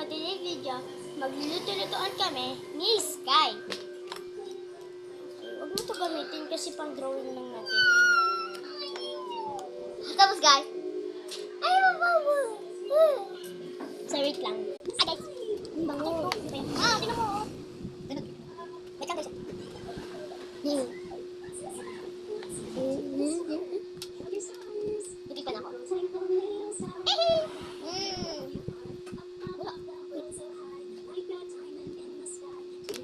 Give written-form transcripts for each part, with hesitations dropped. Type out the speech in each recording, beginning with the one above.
For today's video, magluluto-lutoan kami ni Sky. Huwag mo ito gamitin kasi pang drawing lang natin. Tapos guys, ayaw mo. So wait lang. Ah guys, ang bango. Tingnan mo. Wait lang guys. Titikpan ako.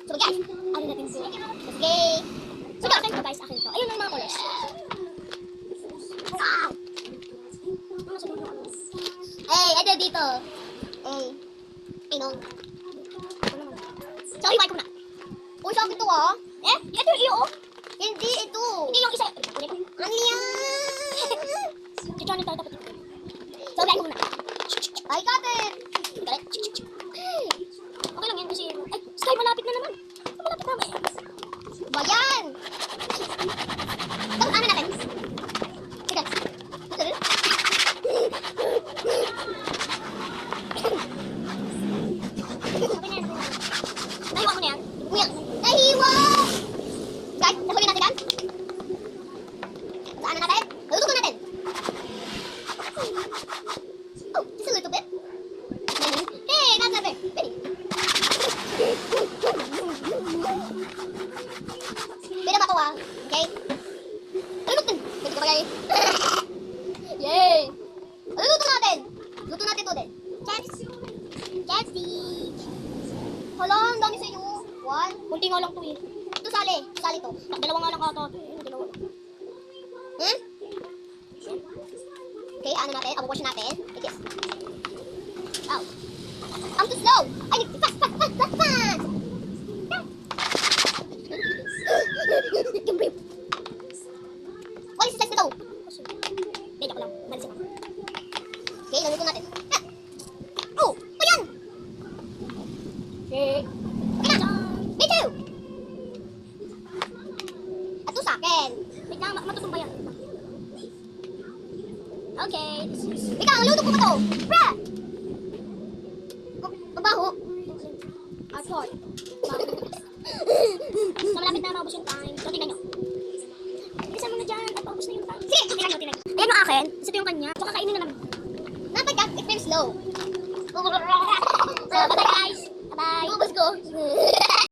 So guys, ano natin ito? Sige. So akin to guys, akin to. Ayun ang mga colors. Wow! Hey, ito dito. Hey. Inong. Sorry, wipe ko na. Uy, sabi ito ah. Eh, ito yung iyo oh. Hindi, ito. Hindi yung isa. Ano yan? Chichanin tayo tapos ito. So, wipe ko muna. I got it. Okay lang yan kasi, ay, Sky, malapit na naman. Malapit na. Bayan! Tapos ano natin? Sige. Okay na yan. Nahiwa mo na yan. Nahiwa! Guys, nahuli natin yan. Saan na natin? Naluto natin. Oh, just a little bit. Hey, that's not bad. Ready? Pwede ba ako ah? Okay? Naluto din. Pwede ko ba guys? Yay! Naluto natin. Luto natin ito din. Chopstick. Hala, ang dami sa inyo. One. Kunti nga lang ito eh. Ito sali. Sali to. Dalawa nga lang ata. Dalawa. Hmm? Okay, ano natin? Abuwash natin. Like this. Oh. I'm too slow. I need fast. What is this nito? Hindi ako lang. Malisin ako. Okay, naluto natin. Oh! Ayan! Okay. Me too! Ito sa akin. Wait lang, matusong ba yan? Okay. Wait lang, luto ko ba ito? Bra! Mabaho. Hot. So, malapit na maubos yung time. So, tingnan nyo. Isa mo na dyan at paubos na yung time. Sige, tingnan nyo. Ayan yung akin. Kasi ito yung kanya. Tsaka kainin na namin. Not like that, it feels slow.